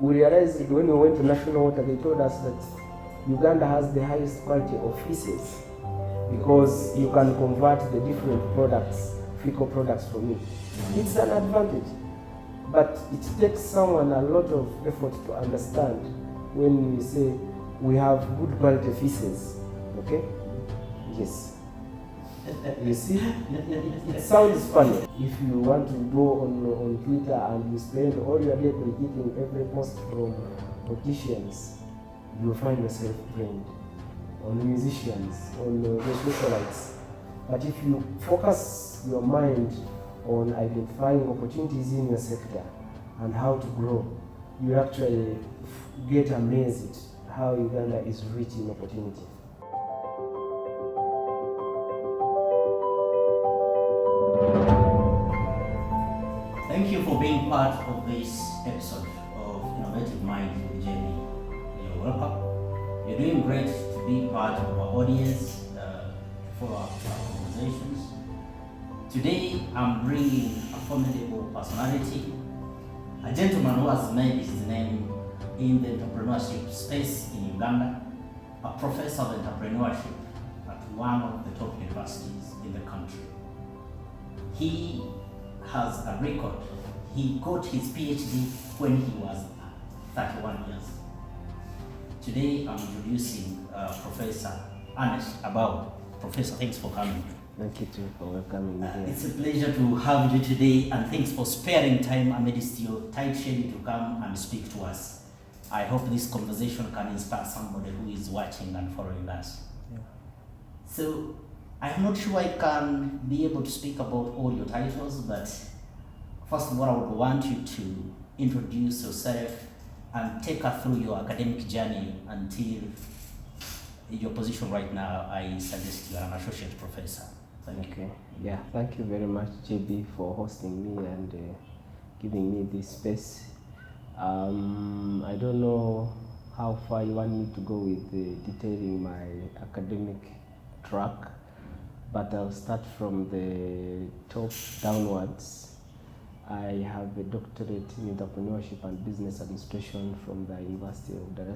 We realized when we went to national water, they told us that Uganda has the highest quality of feces because you can convert the different products, fecal products from it. It's an advantage, but it takes someone a lot of effort to understand when we say we have good quality feces, okay? Yes. You see, it sounds funny. If you want to go on Twitter and you spend all your day critiquing every post from politicians, you will find yourself trained on musicians, on the socialites. But if you focus your mind on identifying opportunities in your sector and how to grow, you actually get amazed how Uganda is rich in opportunity. Thank you for being part of this episode of Innovative Minds with JB. You're welcome. You're doing great to be part of our audience, to follow up our conversations. Today, I'm bringing a formidable personality, a gentleman who has made his name in the entrepreneurship space in Uganda, a professor of entrepreneurship at one of the top universities in the country. He has a record. He got his PhD when he was 31 years. Today I'm introducing Professor Ernest Abaho. Professor, thanks for coming. Thank you too for welcoming me here. It's a pleasure to have you today, and thanks for sparing time amidst your tight schedule to come and speak to us. I hope this conversation can inspire somebody who is watching and following us. Yeah. So, I'm not sure I can be able to speak about all your titles, but first of all, I would want you to introduce yourself and take us through your academic journey until your position right now. I suggest you are an associate professor. Thank you. Okay. Yeah, thank you very much, JB, for hosting me and giving me this space. I don't know how far you want me to go with detailing my academic track, but I'll start from the top downwards. I have a doctorate in entrepreneurship and business administration from the University of Dar,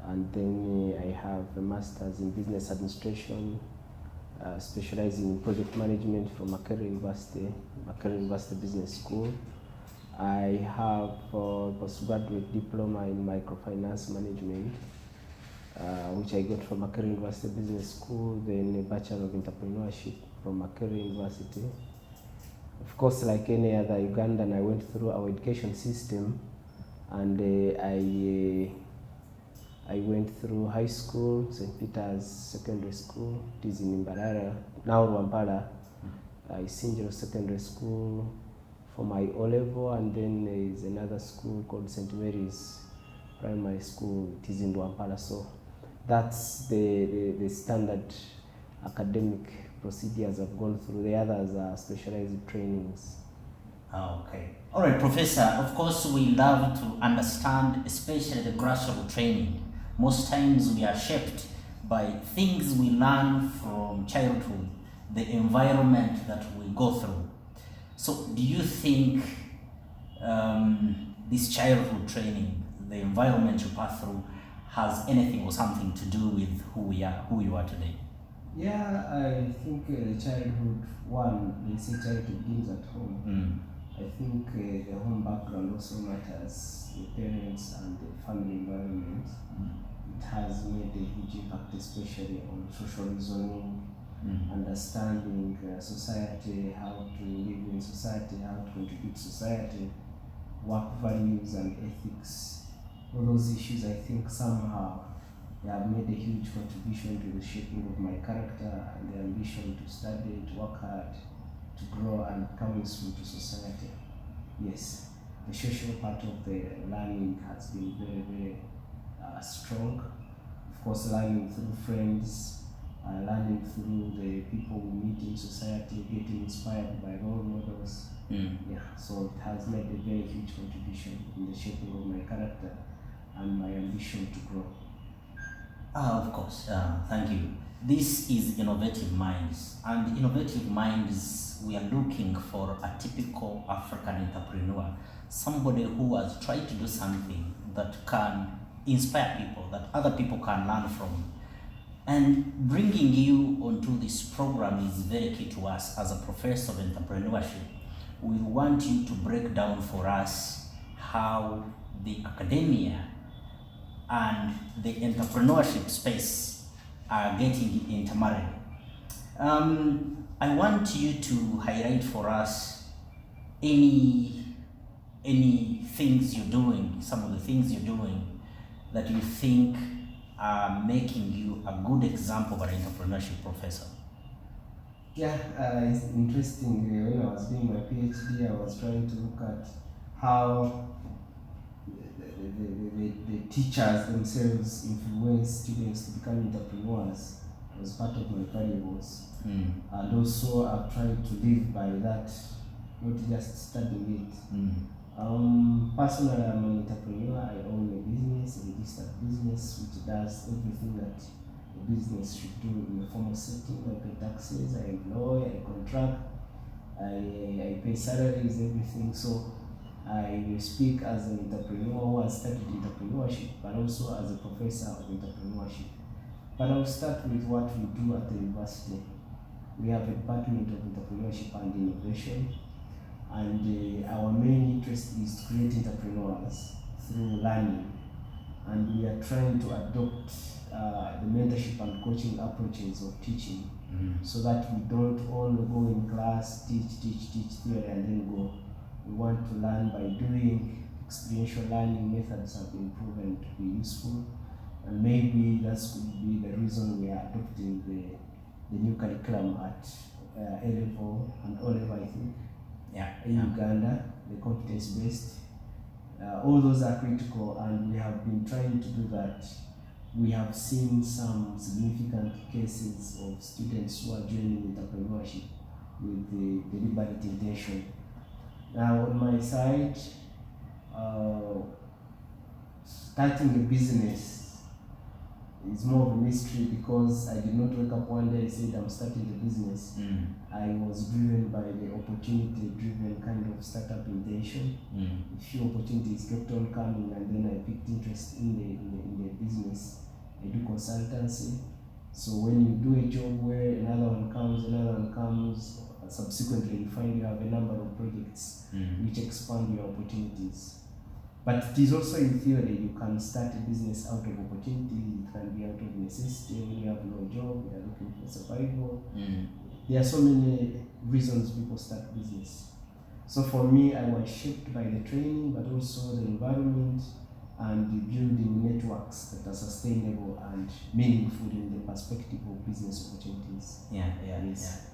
and then I have a master's in business administration, specializing in project management from Makerere University Business School. I have a postgraduate diploma in microfinance management, which I got from Makerere University Business School, then a Bachelor of Entrepreneurship from Makerere University. Of course, like any other Ugandan, I went through our education system, and I went through high school, St. Peter's Secondary School, it is in Mbarara, now Rwampara, Isinjiro Secondary School for my O-level, and then there is another school called St. Mary's Primary School, it is in Rwampara. So that's the standard academic procedures I've gone through. The others are specialized trainings. Okay. All right, Professor, of course we love to understand, especially the grassroots training. Most times we are shaped by things we learn from childhood, the environment that we go through. So do you think this childhood training, the environment you pass through, has anything or something to do with who you are today? Yeah, I think childhood, they say childhood begins at home. I think the home background also matters, the parents and the family environment. It has made a huge impact, especially on social reasoning, understanding society, how to live in society, how to contribute to society, work values and ethics. All those issues, I think somehow they have made a huge contribution to the shaping of my character and the ambition to study, to work hard, to grow and come useful to society. Yes, the social part of the learning has been very, very strong. Of course, learning through friends, learning through the people we meet in society, getting inspired by role models. Yeah, so it has made a very huge contribution in the shaping of my character and my ambition to grow. Of course, thank you. This is Innovative Minds, and Innovative Minds, we are looking for a typical African entrepreneur, somebody who has tried to do something that can inspire people, that other people can learn from. And bringing you onto this program is very key to us as a professor of entrepreneurship. We want you to break down for us how the academia and the entrepreneurship space are getting intermarried. I want you to highlight for us any things you're doing, some of the things you're doing that you think are making you a good example of an entrepreneurship professor. Yeah, it's interesting. When I was doing my PhD, I was trying to look at how the teachers themselves influence students to become entrepreneurs. It was part of my variables. And also I've tried to live by that, not just studying it. Personally, I'm an entrepreneur. I own a business, a registered business, which does everything that a business should do in a formal setting. I pay taxes, I employ, I contract, I pay salaries, everything. So I will speak as an entrepreneur who has studied entrepreneurship, but also as a professor of entrepreneurship. But I'll start with what we do at the university. We have a department of entrepreneurship and innovation. And our main interest is to create entrepreneurs through learning. And we are trying to adopt the mentorship and coaching approaches of teaching, so that we don't only go in class, teach theory and then go. We want to learn by doing. Experiential learning methods have been proven to be useful. And maybe that could be the reason we are adopting the new curriculum at A-level and O-level, I think. In Uganda, the competence-based. All those are critical, and we have been trying to do that. We have seen some significant cases of students who are joining entrepreneurship with the deliberate intention. Now, on my side, starting a business is more of a mystery, because I did not wake up one day and said I'm starting a business. I was driven by the opportunity-driven kind of startup intention. A few opportunities kept on coming, and then I picked interest in the business. I do consultancy. So when you do a job where another one comes, subsequently you find you have a number of projects which expand your opportunities. But it is also in theory. You can start a business out of opportunity. It can be out of necessity. When you have no job, you are looking for survival. There are so many reasons people start business. So for me, I was shaped by the training, but also the environment and the building networks that are sustainable and meaningful in the perspective of business opportunities. Yes.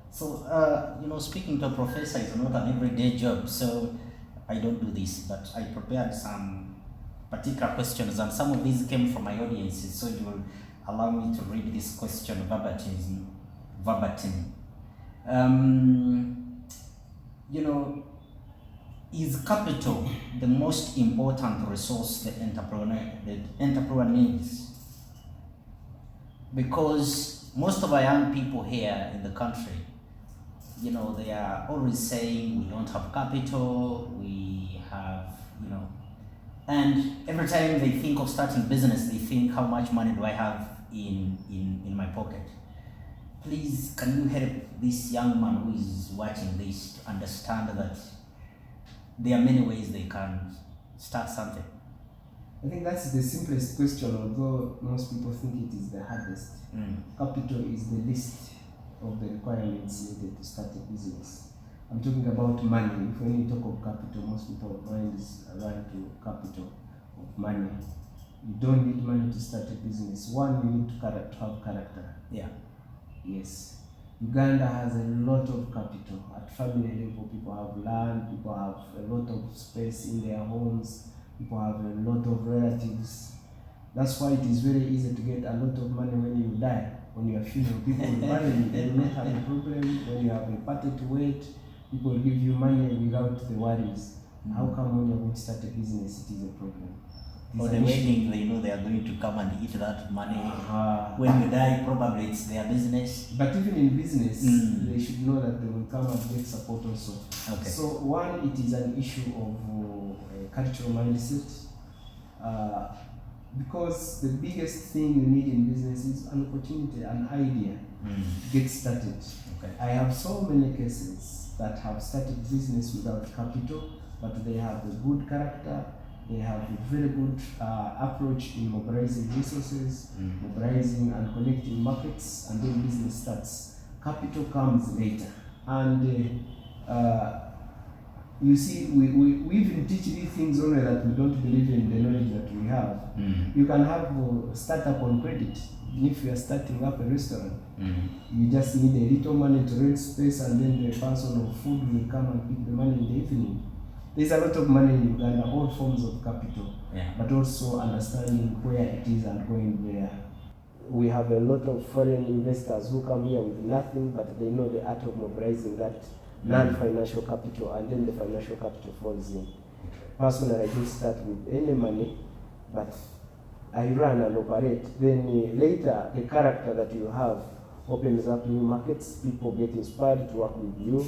So, speaking to a professor is not an everyday job. So I don't do this, but I prepared some particular questions, and some of these came from my audiences, so you will allow me to read this question verbatim. Is capital the most important resource the entrepreneur needs? Because most of our young people here in the country, they are always saying we don't have capital, we have, and every time they think of starting business, they think, how much money do I have in my pocket? Please, can you help this young man who is watching this to understand that there are many ways they can start something? I think that's the simplest question, although most people think it is the hardest. Capital is the least of the requirements needed to start a business. I'm talking about money. If when you talk of capital, most people's mind is run to capital of money. You don't need money to start a business. One, you need to have character. Yes. Uganda has a lot of capital. At family level, people have land, people have a lot of space in their homes, people have a lot of relatives. That's why it is very easy to get a lot of money when you die. When you are funeral, people will marry you, they will not have a problem. When you have a party to wait, people will give you money without the worries. How come when you're going to start a business, it is a problem? Or the wedding, they know they are going to come and eat that money. When you die, probably it's their business. But even in business, they should know that they will come and get support also. Okay. So one, it is an issue of cultural mindset. Because the biggest thing you need in business is an opportunity, an idea to get started. Okay. I have so many cases that have started business without capital, but they have a good character, they have a very good approach in mobilizing resources, mobilizing and connecting markets, and then business starts. Capital comes later. And you see, we even teach these things only that we don't believe in the knowledge that we have. You can have a startup on credit. If you are starting up a restaurant, you just need a little money to rent space, and then the person of food will come and pick the money in the evening. There's a lot of money in Uganda, all forms of capital, but also understanding where it is and going there. We have a lot of foreign investors who come here with nothing, but they know the art of mobilizing that non-financial capital, and then the financial capital falls in. Personally, I didn't start with any money, but I run and operate. Then later, the character that you have opens up new markets. People get inspired to work with you.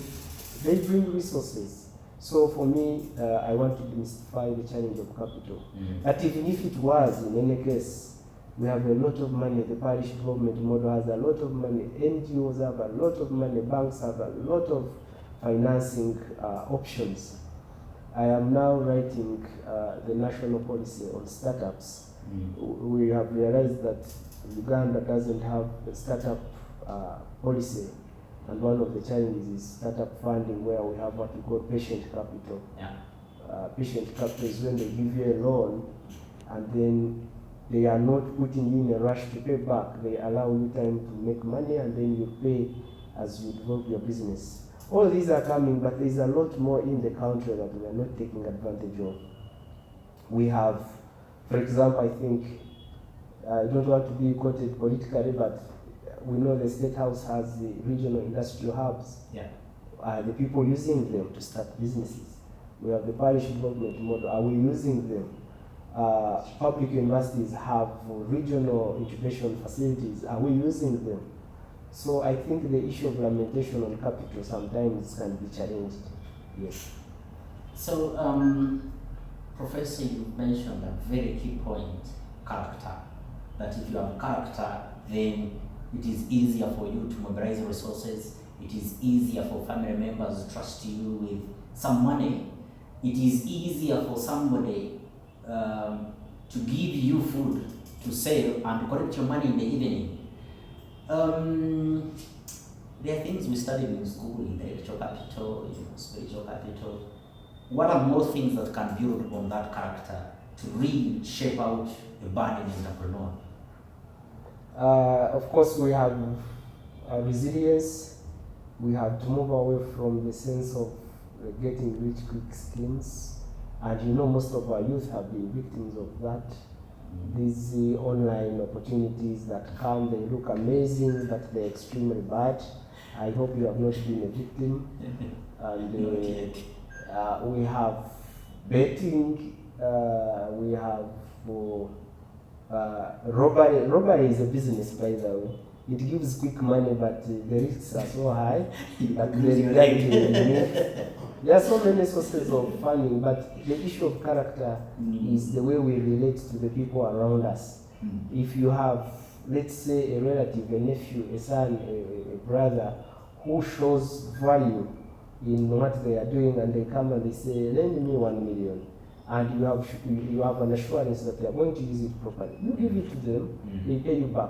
They bring resources. So for me, I want to demystify the challenge of capital. But even if it was, in any case, we have a lot of money. The parish government model has a lot of money. NGOs have a lot of money. Banks have a lot of financing options. I am now writing the national policy on startups. We have realized that Uganda doesn't have a startup policy, and one of the challenges is startup funding, where we have what we call patient capital. Patient capital is when they give you a loan, and then they are not putting you in a rush to pay back. They allow you time to make money, and then you pay as you develop your business. All these are coming, but there's a lot more in the country that we are not taking advantage of. We have, for example, I think, I don't want to be quoted politically, but we know the State House has the regional industrial hubs. The people using them to start businesses. We have the parish government model. Are we using them? Public universities have regional incubation facilities. Are we using them? So I think the issue of lamentation on capital sometimes can be challenged. Yes. So, Professor, you mentioned a very key point, character. That if you have character, then it is easier for you to mobilize resources. It is easier for family members to trust you with some money. It is easier for somebody to give you food to sell and collect your money in the evening. There are things we studied in school, intellectual capital, spiritual capital. What are more things that can build on that character to really shape out a budding entrepreneur? Of course, we have resilience. We have to move away from the sense of getting rich quick schemes. And most of our youth have been victims of that. These online opportunities that come, they look amazing, but they're extremely bad. I hope you have not been a victim. And we have betting, we have robbery. Robbery is a business, by the way. It gives quick money, but the risks are so high that there are so many sources of funding, but the issue of character is the way we relate to the people around us. If you have, let's say, a relative, a nephew, a son, a brother, who shows value in what they are doing, and they come and they say, lend me 1 million, and you have an assurance that they are going to use it properly, you give it to them, they pay you back.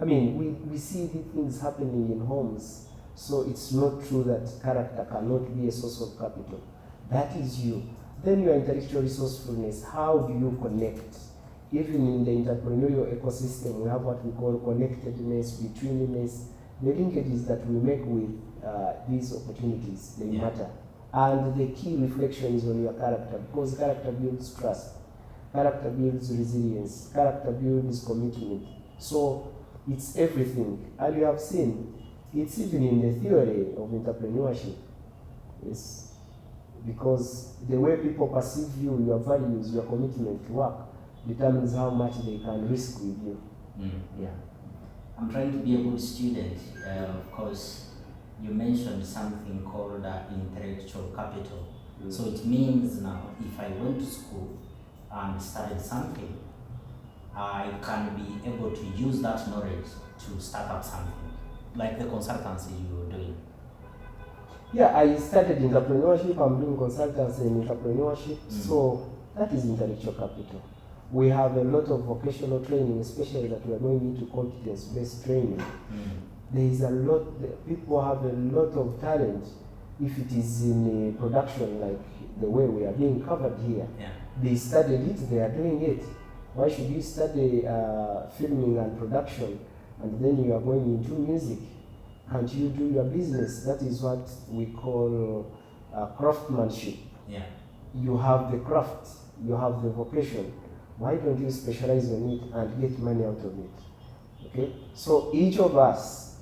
I mean, we see these things happening in homes. So it's not true that character cannot be a source of capital. That is you. Then your intellectual resourcefulness, how do you connect? Even in the entrepreneurial ecosystem, we have what we call connectedness, betweenness. The linkages that we make with these opportunities, they matter. And the key reflection is on your character, because character builds trust, character builds resilience, character builds commitment. So it's everything. And you have seen, it's even in the theory of entrepreneurship. Yes. Because the way people perceive you, your values, your commitment to work, determines how much they can risk with you. Yeah. I'm trying to be a good student. Of course, you mentioned something called intellectual capital. So it means now, if I went to school and studied something, I can be able to use that knowledge to start up something, like the consultancy you were doing. Yeah, I studied entrepreneurship. I'm doing consultancy in entrepreneurship. So that is intellectual capital. We have a lot of vocational training, especially that we are going into competence-based training. There is a lot, people have a lot of talent. If it is in production, like the way we are being covered here, they studied it, they are doing it. Why should you study filming and production and then you are going into music? Can't you do your business? That is what we call craftsmanship. You have the craft, you have the vocation. Why don't you specialize in it and get money out of it? Okay? So each of us,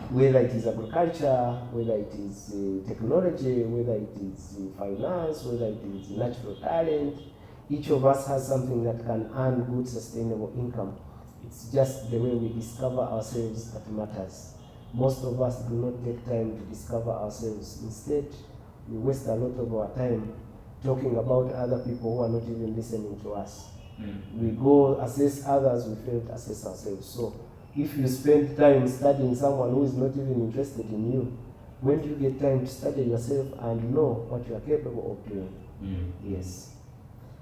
whether it is agriculture, whether it is technology, whether it is finance, whether it is natural talent, each of us has something that can earn good sustainable income. It's just the way we discover ourselves that matters. Most of us do not take time to discover ourselves. Instead, we waste a lot of our time talking about other people who are not even listening to us. We go assess others, we fail to assess ourselves. So if you spend time studying someone who is not even interested in you, when do you get time to study yourself and know what you are capable of doing? Yes.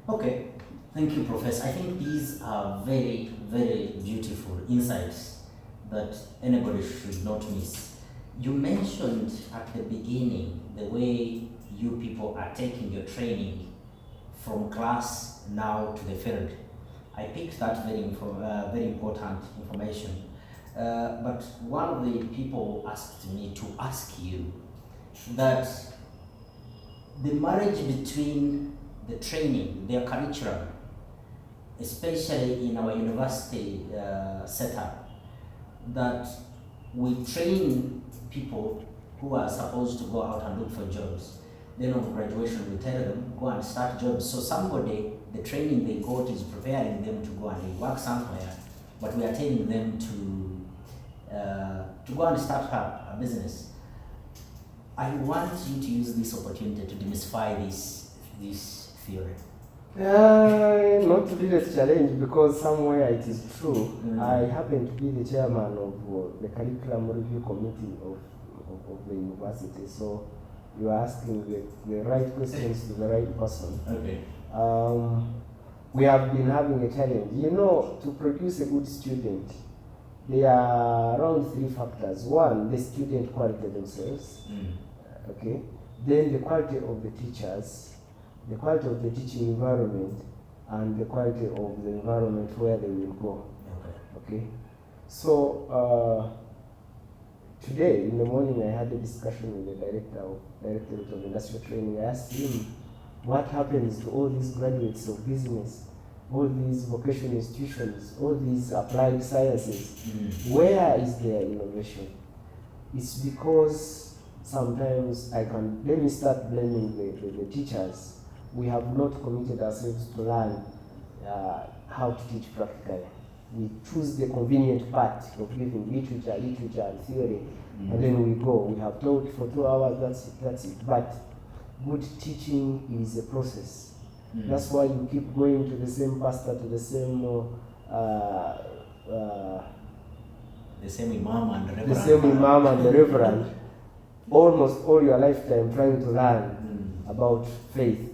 Okay, thank you, Professor. I think these are very, very beautiful insights that anybody should not miss. You mentioned at the beginning the way you people are taking your training from class now to the field. I picked that very important information. But one of the people asked me to ask you that the marriage between the training, their curriculum, especially in our university setup, that we train people who are supposed to go out and look for jobs. Then on graduation, we tell them, go and start jobs. So somebody, the training they got is preparing them to go and work somewhere, but we are telling them to go and start up a business. I want you to use this opportunity to demystify this theory. Not really a challenge, because somewhere it is true. I happen to be the chairman of the curriculum review committee of the university. So you are asking the right questions to the right person. Okay. We have been having a challenge. You know, to produce a good student, there are around 3 factors. One, the student quality themselves. Okay. Then the quality of the teachers, the quality of the teaching environment, and the quality of the environment where they will go. Okay. So today in the morning I had a discussion with the Directorate of Industrial Training. I asked him, what happens to all these graduates of business, all these vocational institutions, all these applied sciences? Where is their innovation? It's because sometimes let me start blaming the teachers. We have not committed ourselves to learn how to teach practically. We choose the convenient part of giving literature and theory, and then we go. We have taught for 2 hours, that's it. But good teaching is a process. That's why you keep going to the same pastor, to the same imam and the reverend, almost all your lifetime trying to learn about faith.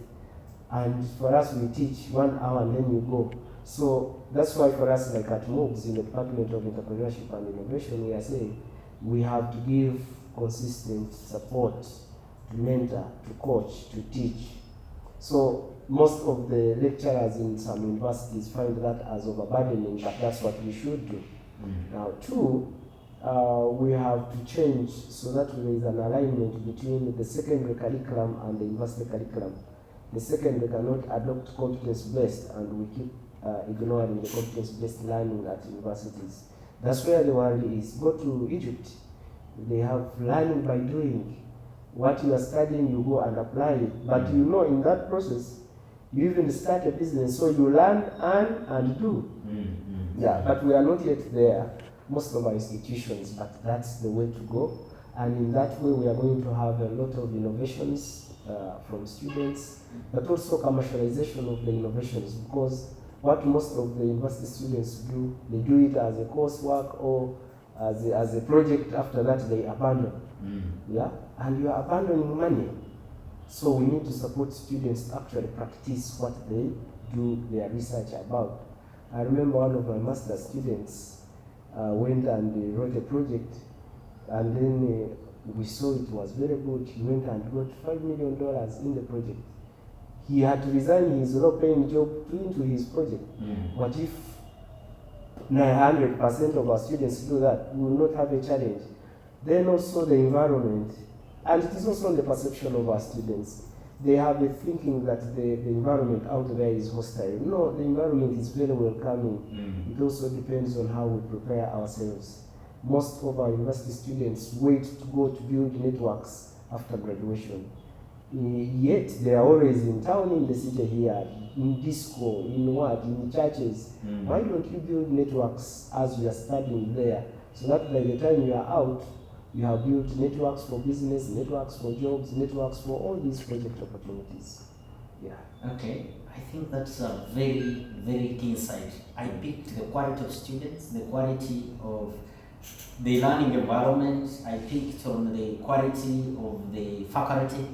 And for us, we teach 1 hour and then you go. So that's why for us, like at MOOCs in the Department of Entrepreneurship and Innovation, we are saying we have to give consistent support, to mentor, to coach, to teach. So most of the lecturers in some universities find that as overburdening, but that's what we should do. Now, 2, we have to change so that there is an alignment between the secondary curriculum and the university curriculum. The secondary cannot adopt competence-based, and we keep ignoring the competence-based learning at universities. That's where the world is. Go to Egypt. They have learning by doing. What you are studying, you go and apply it. But you know, in that process, You even start a business, so you learn, earn, and do. Yeah, but we are not yet there, most of our institutions, but that's the way to go. And in that way, we are going to have a lot of innovations from students, but also commercialization of the innovations, because what most of the university students do, they do it as a coursework or as a project. After that, they abandon. Yeah, and you are abandoning money. So we need to support students to actually practice what they do their research about. I remember one of my master's students went and wrote a project, and then we saw it was very good. He went and got $5 million in the project. He had to resign his low-paying job into his project. What if 900% of our students do that? We will not have a challenge. Then also the environment, and it is also the perception of our students. They have a thinking that the environment out there is hostile. No, the environment is very welcoming. It also depends on how we prepare ourselves. Most of our university students wait to go to build networks after graduation. Yet they are always in town, in the city here, in disco, in churches. Why don't you build networks as you are studying there, so that by the time you are out, you have built networks for business, networks for jobs, networks for all these project opportunities. Yeah. Okay, I think that's a very, very key insight. I picked the quality of students, the quality of the learning environment. I picked on the quality of the faculty.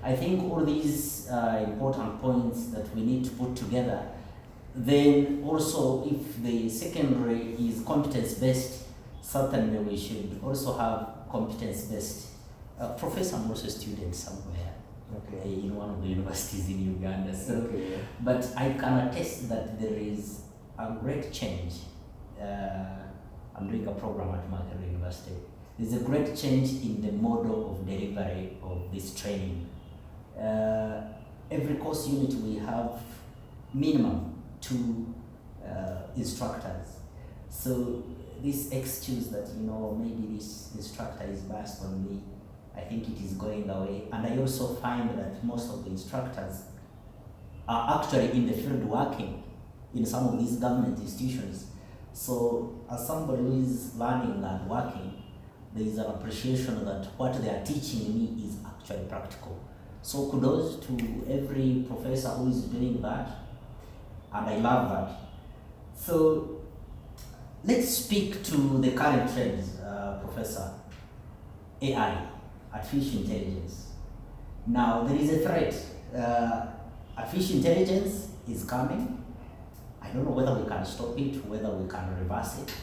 I think all these are important points that we need to put together. Then also, if the secondary is competence-based, certainly we should also have competence-based. Professor, I'm also a student somewhere, in one of the universities in Uganda. So, but I can attest that there is a great change. I'm doing a program at Makerere University. There's a great change in the model of delivery of this training. Every course unit we have minimum 2 instructors. So this excuse that, maybe this instructor is biased on me, I think it is going away. And I also find that most of the instructors are actually in the field working in some of these government institutions. So as somebody who is learning and working, there is an appreciation that what they are teaching me is actually practical. So kudos to every professor who is doing that, and I love that. So let's speak to the current trends, Professor. AI, artificial intelligence. Now there is a threat. Artificial intelligence is coming. I don't know whether we can stop it, whether we can reverse it.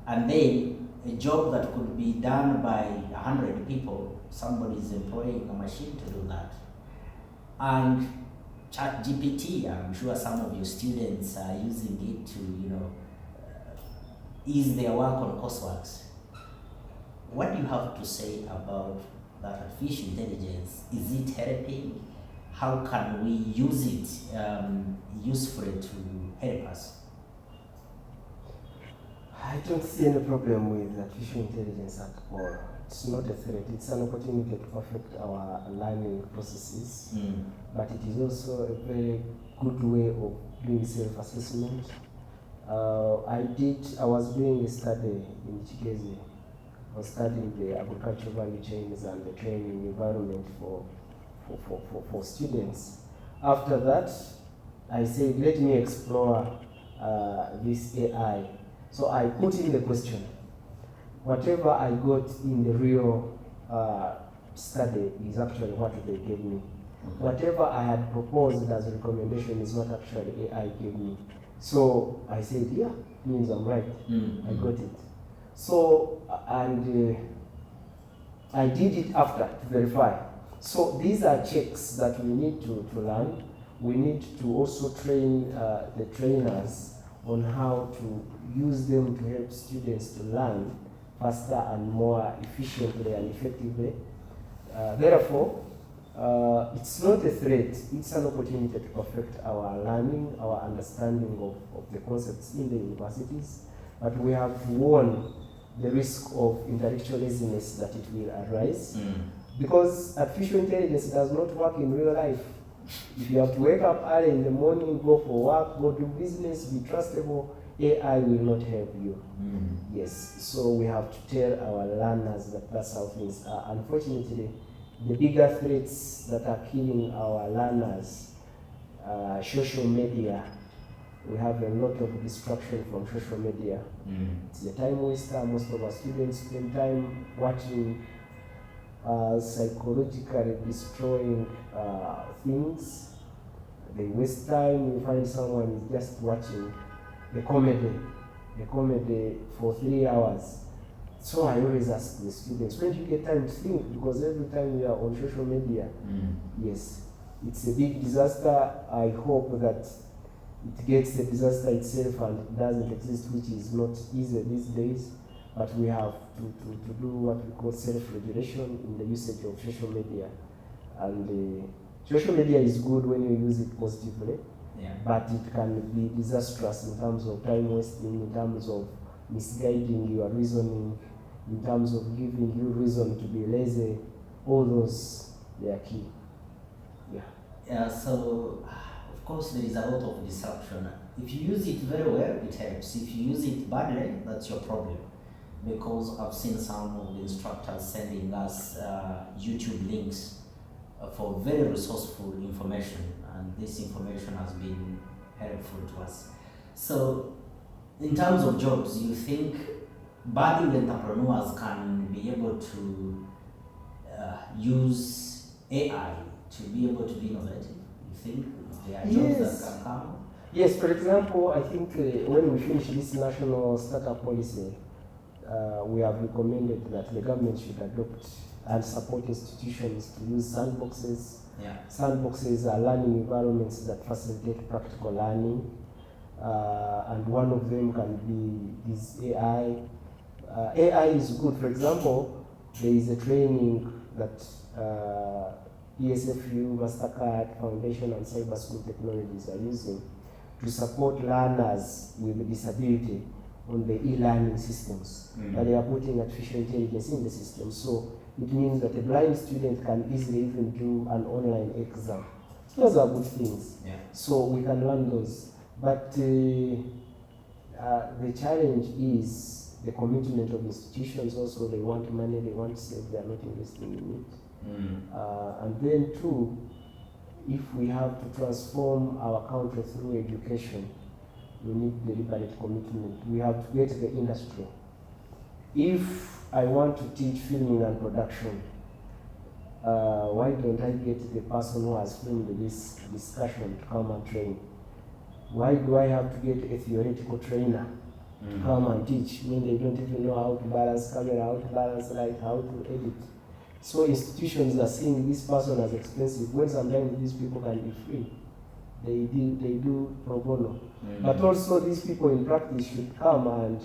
And then a job that could be done by 100 people, somebody is employing a machine to do that. And ChatGPT, I'm sure some of your students are using it to, ease their work on courseworks. What do you have to say about that artificial intelligence? Is it helping? How can we use it usefully to help us? I don't see any problem with artificial intelligence at all. It's not a threat. It's an opportunity to perfect our learning processes, but it is also a very good way of doing self-assessment. I was doing a study in Chigezi. I was studying the agricultural value chains and the training environment for students. After that, I said, let me explore this AI. So I put in the question. Whatever I got in the real study is actually what they gave me. Whatever I had proposed as a recommendation is what actually AI gave me. So I said, yeah, means I'm right. I got it. So, and I did it after to verify. So these are checks that we need to learn. We need to also train the trainers on how to use them to help students to learn faster and more efficiently and effectively. Therefore, it's not a threat, it's an opportunity to perfect our learning, our understanding of the concepts in the universities, but we have to warn the risk of intellectual laziness that it will arise, because artificial intelligence does not work in real life. If you have to wake up early in the morning, go for work, go to business, be trustable, AI will not help you. Yes, so we have to tell our learners that that's how things are. Unfortunately, the bigger threats that are killing our learners, social media. We have a lot of distraction from social media. It's a time waster. Most of our students spend time watching psychologically destroying things. They waste time. You find someone is just watching the comedy for 3 hours. So I always ask the students, when do you get time to think? Because every time you are on social media, yes, it's a big disaster. I hope that it gets the disaster itself and doesn't exist, which is not easy these days. But we have to do what we call self-regulation in the usage of social media. And social media is good when you use it positively, but it can be disastrous in terms of time wasting, in terms of misguiding your reasoning, in terms of giving you reason to be lazy. All those, they are key. Yeah, so of course there is a lot of disruption. If you use it very well, it helps. If you use it badly, that's your problem. Because I've seen some of the instructors sending us YouTube links for very resourceful information, and this information has been helpful to us. So in terms of jobs, you think budding entrepreneurs can be able to use AI to be able to be innovative? You think there are jobs that can come? Yes, for example, I think when we finish this national startup policy, we have recommended that the government should adopt and support institutions to use sandboxes. Sandboxes are learning environments that facilitate practical learning, and one of them can be AI. AI is good. For example, there is a training that ESFU, MasterCard Foundation, and Cyber School Technologies are using to support learners with disability on the e-learning systems. And they are putting artificial intelligence in the system. So it means that a blind student can easily even do an online exam. Those are good things. So we can learn those. But the challenge is the commitment of institutions. Also, they want money, they want to save, they are not investing in it. And then too, if we have to transform our country through education, we need deliberate commitment. We have to get the industry. If I want to teach filming and production, why don't I get the person who has filmed this discussion to come and train? Why do I have to get a theoretical trainer to come and teach when they don't even know how to balance camera, how to balance light, how to edit? So institutions are seeing this person as expensive, when sometimes these people can be free. They do pro bono. But also these people in practice should come and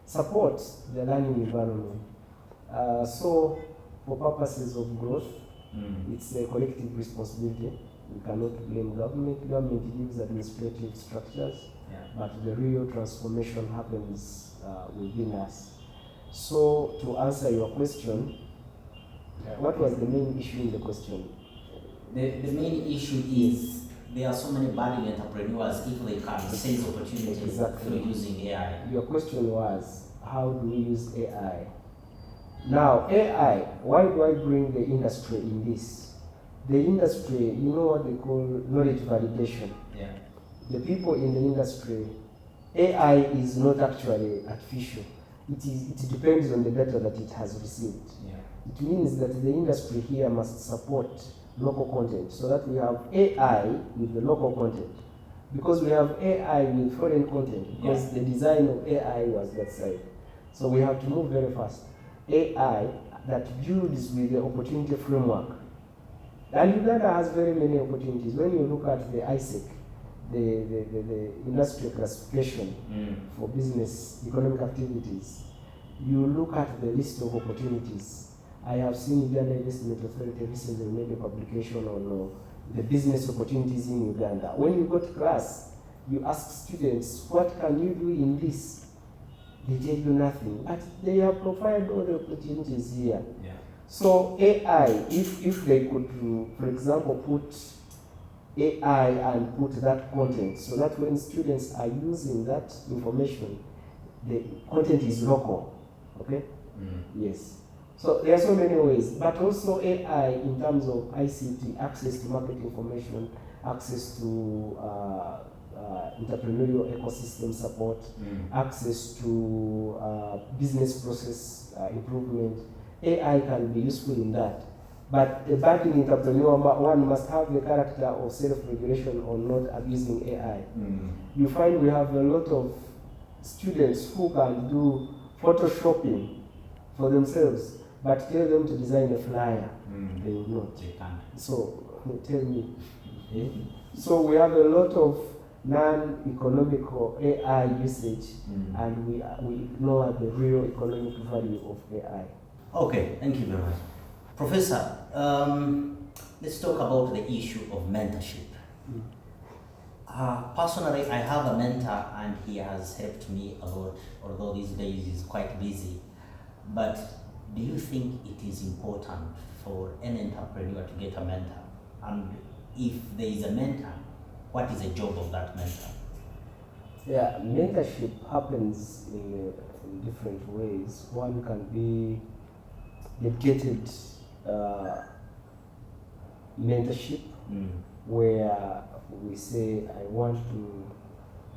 support the learning environment. So for purposes of growth, it's a collective responsibility. We cannot blame government. Government gives administrative structures, but the real transformation happens within us. So to answer your question, what was the main issue in the question? The main issue is there are so many budding entrepreneurs if they can seize opportunities through using AI. Your question was, how do we use AI? Now, AI, why do I bring the industry in this? The industry, you know what they call knowledge validation. The people in the industry, AI is not actually artificial. It depends on the data that it has received. It means that the industry here must support local content, so that we have AI with the local content. Because we have AI with foreign content, because the design of AI was that side. So we have to move very fast. AI that builds with the opportunity framework. And Uganda has very many opportunities. When you look at the ISEC, the industrial classification for business economic activities, you look at the list of opportunities. I have seen Uganda Investment Authority recently made a publication on the business opportunities in Uganda. When you go to class, you ask students, what can you do in this? They tell you nothing, but they have provided all the opportunities here. So AI, if they could, for example, put AI and put that content so that when students are using that information, the content is local. Okay? Yes. So there are so many ways, but also AI in terms of ICT, access to market information, access to entrepreneurial ecosystem support, access to business process improvement. AI can be useful in that. But a budding entrepreneur, one must have the character of self-regulation on not abusing AI. You find we have a lot of students who can do photoshopping for themselves, but tell them to design a flyer, they will not. They can't. So, tell me. So we have a lot of non-economical AI usage, and we ignore the real economic value of AI. Okay, thank you very much. Professor, let's talk about the issue of mentorship. Personally, I have a mentor and he has helped me a lot, although these days he's quite busy. But do you think it is important for an entrepreneur to get a mentor? And if there is a mentor, what is the job of that mentor? Yeah, mentorship happens in different ways. One can be dedicated mentorship, where we say, I want to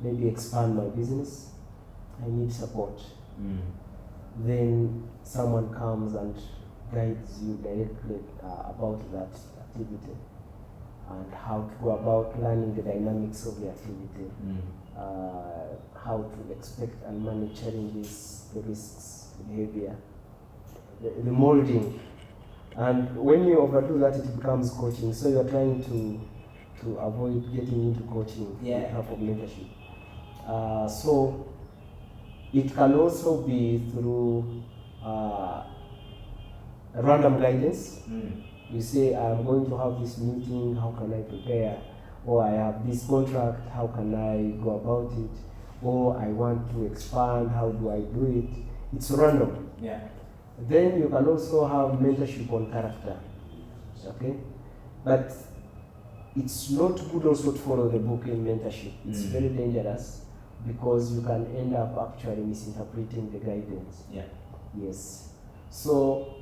maybe expand my business, I need support. Then someone comes and guides you directly about that activity and how to go about learning the dynamics of the activity, how to expect and manage challenges, the risks, behavior, the molding. And when you overdo that, it becomes coaching. So you're trying to avoid getting into coaching in terms of mentorship. So it can also be through random guidance. You say, I'm going to have this meeting, how can I prepare? Or I have this contract, how can I go about it? Or I want to expand, how do I do it? It's random. Yeah. Then you can also have mentorship on character. Okay? But it's not good also to follow the book in mentorship. It's very dangerous because you can end up actually misinterpreting the guidance. Yeah. Yes. So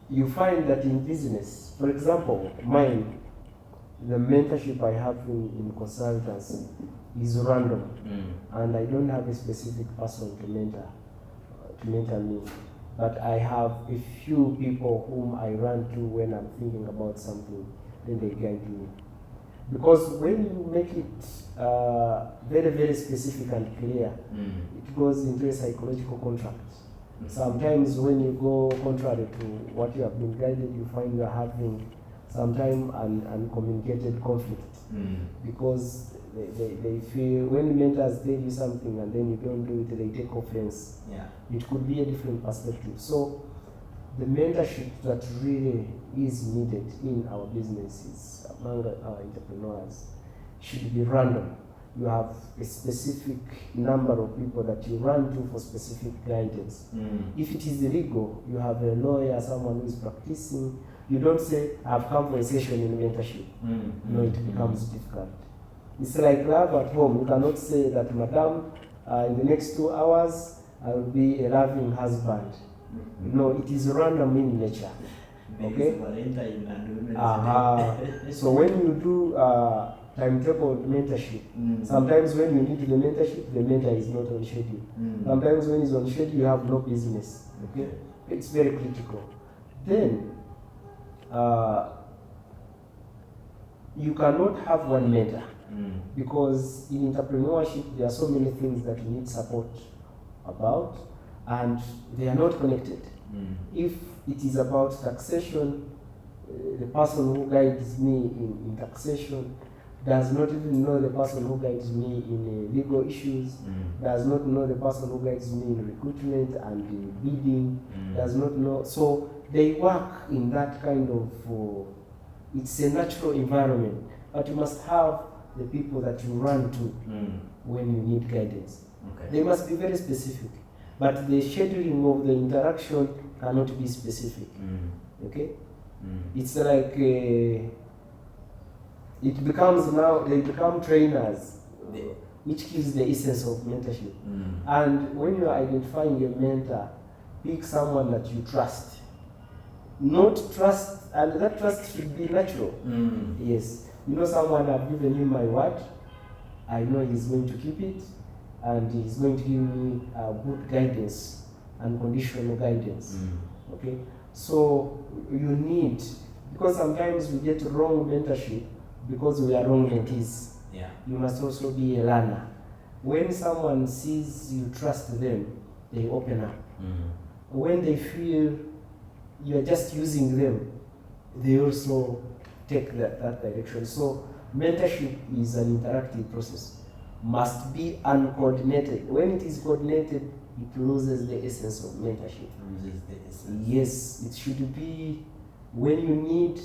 you find that in business, for example, mine, the mentorship I have in consultancy is random, and I don't have a specific person to mentor me. But I have a few people whom I run to when I'm thinking about something, then they guide me. Because when you make it very, very specific and clear, it goes into a psychological contract. Sometimes when you go contrary to what you have been guided, you find you are having sometimes an uncommunicated conflict. Because they feel when mentors tell you something and then you don't do it, they take offense. Yeah. It could be a different perspective. So the mentorship that really is needed in our businesses among our entrepreneurs should be random. You have a specific number of people that you run to for specific guidance. If it is legal, you have a lawyer, someone who is practicing. You don't say, I've come for a session in mentorship. No, it becomes difficult. It's like love at home. You cannot say that, Madam, in the next 2 hours, I will be a loving husband. No, it is random in nature. Okay? So when you do timetable mentorship, sometimes when you need the mentor is not on schedule. Sometimes when he's on schedule, you have no business. Okay? It's very critical. Then, you cannot have one mentor. Because in entrepreneurship, there are so many things that you need support about, and they are not connected. If it is about taxation, the person who guides me in taxation does not even know the person who guides me in legal issues, does not know the person who guides me in recruitment and in bidding, does not know. So they work in that kind of, it's a natural environment, but you must have the people that you run to when you need guidance. Okay. They must be very specific, but the scheduling of the interaction cannot be specific. Okay? It's like it becomes now, they become trainers, which gives the essence of mentorship. And when you are identifying a mentor, pick someone that you trust. Not trust, and that trust should be natural. Yes. You know, someone, I've given him my word, I know he's going to keep it, and he's going to give me good guidance, unconditional guidance. Okay? So you need, because sometimes we get wrong mentorship because we are wrong mentees. Yeah. You must also be a learner. When someone sees you trust them, they open up. When they feel you're just using them, they also take that direction. So mentorship is an interactive process. Must be uncoordinated. When it is coordinated, it loses the essence of mentorship. Loses the essence. Yes, it should be when you need,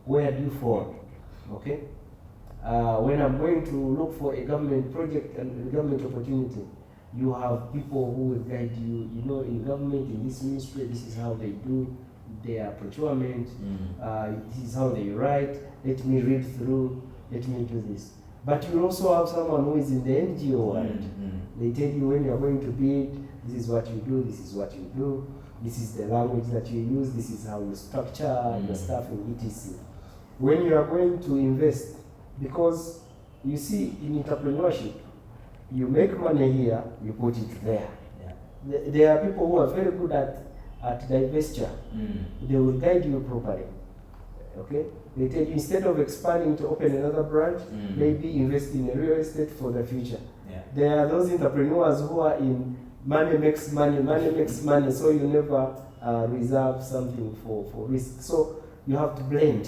where do you fall? Okay? When I'm going to look for a government project and a government opportunity, you have people who will guide you. You know, in government, in this ministry, this is how they do their procurement. This is how they write. Let me read through. Let me do this. But you also have someone who is in the NGO world. They tell you when you are going to bid, this is what you do, this is what you do, this is the language that you use, this is how you structure your stuff in etc. When you are going to invest, because you see in entrepreneurship, you make money here, you put it there. There are people who are very good at divestiture. They will guide you properly. Okay? They tell you, instead of expanding to open another branch, maybe invest in a real estate for the future. There are those entrepreneurs who are in money makes money, so you never reserve something for risk. So you have to blend.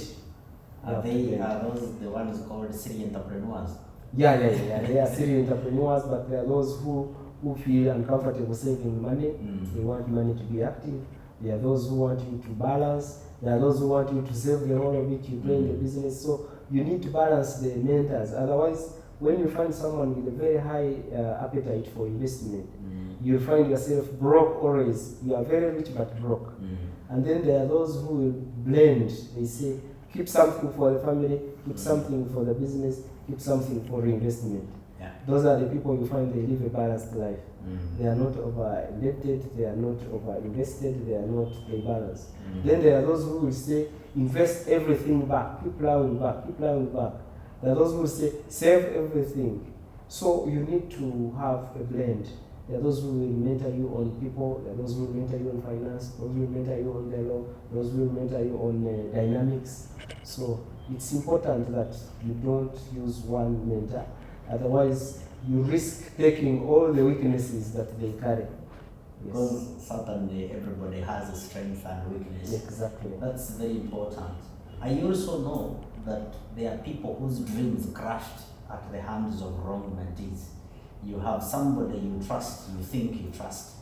Are those the ones called serial entrepreneurs? Yeah. They are serial entrepreneurs, but there are those who feel uncomfortable saving money. They want money to be active. There are those who want you to balance. There are those who want you to save the whole of it, you drain the business. So you need to balance the mentors. Otherwise, when you find someone with a very high appetite for investment, you find yourself broke always. You are very rich but broke. And then there are those who will blend. They say, keep something for the family, keep something for the business, keep something for reinvestment. Those are the people you find they live a balanced life. They are not over-indebted, they are not over-invested, they are not a-balanced. Then there are those who will say, invest everything back, keep plowing back, keep plowing back. There are those who will say, save everything. So you need to have a blend. There are those who will mentor you on people, there are those who will mentor you on finance, those who will mentor you on the law, those who will mentor you on dynamics. So it's important that you don't use one mentor. Otherwise, you risk taking all the weaknesses that they carry. Because certainly everybody has a strength and weakness. Exactly. That's very important. I also know that there are people whose dreams crashed at the hands of wrong mentees. You have somebody you trust, you think you trust,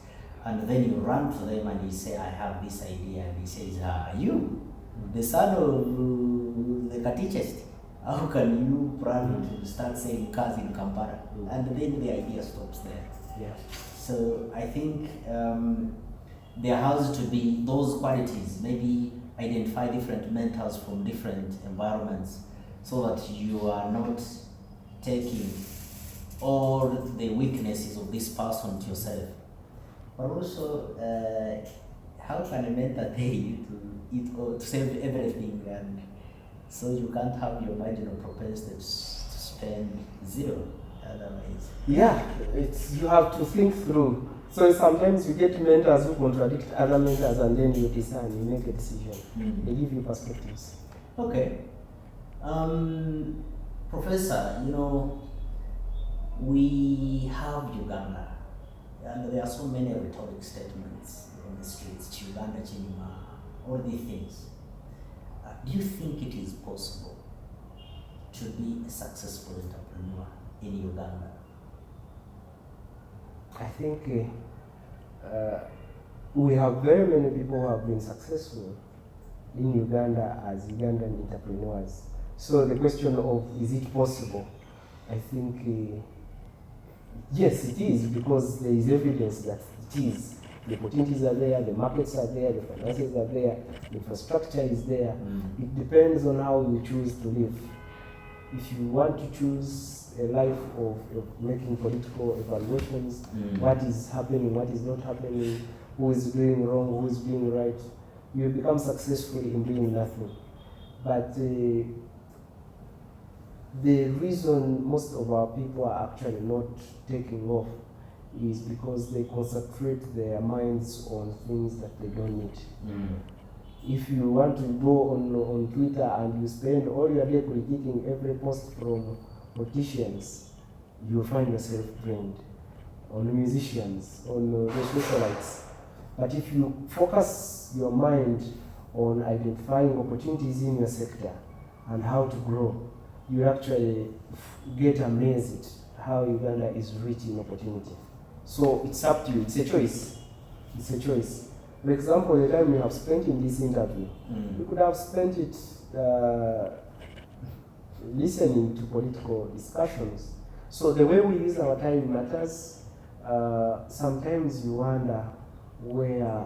and then you run to them and you say, I have this idea, and he says, are you the son of the catechist? How can you plan to start selling cars in Kampala? And then the idea stops there. So I think there has to be those qualities, maybe identify different mentors from different environments so that you are not taking all the weaknesses of this person to yourself. But also, how can a mentor tell you to eat or to save everything, and so you can't have your marginal propensity to spend zero otherwise? You have to think through. So sometimes you get mentors who contradict other mentors, and then you decide, you make a decision. They give you perspectives. Okay. Professor, we have Uganda, and there are so many rhetoric statements on the streets, Uganda, Chima, all these things. Do you think it is possible to be a successful entrepreneur in Uganda? I think we have very many people who have been successful in Uganda as Ugandan entrepreneurs. So the question of, is it possible? I think yes, it is, because there is evidence that it is. The opportunities are there, the markets are there, the finances are there, the infrastructure is there. It depends on how you choose to live. if you want to choose a life of making political evaluations, what is happening, what is not happening, who is doing wrong, who is doing right, you become successful in doing nothing. But the reason most of our people are actually not taking off is because they concentrate their minds on things that they don't need. If you want to go on Twitter and you spend all your day critiquing every post from politicians, you find yourself drained. On musicians, on the socialites. But if you focus your mind on identifying opportunities in your sector and how to grow, you actually get amazed how Uganda is rich in opportunity. So it's up to you. It's a choice. It's a choice. For example, the time you have spent in this interview, you could have spent it listening to political discussions. So the way we use our time matters. Sometimes you wonder where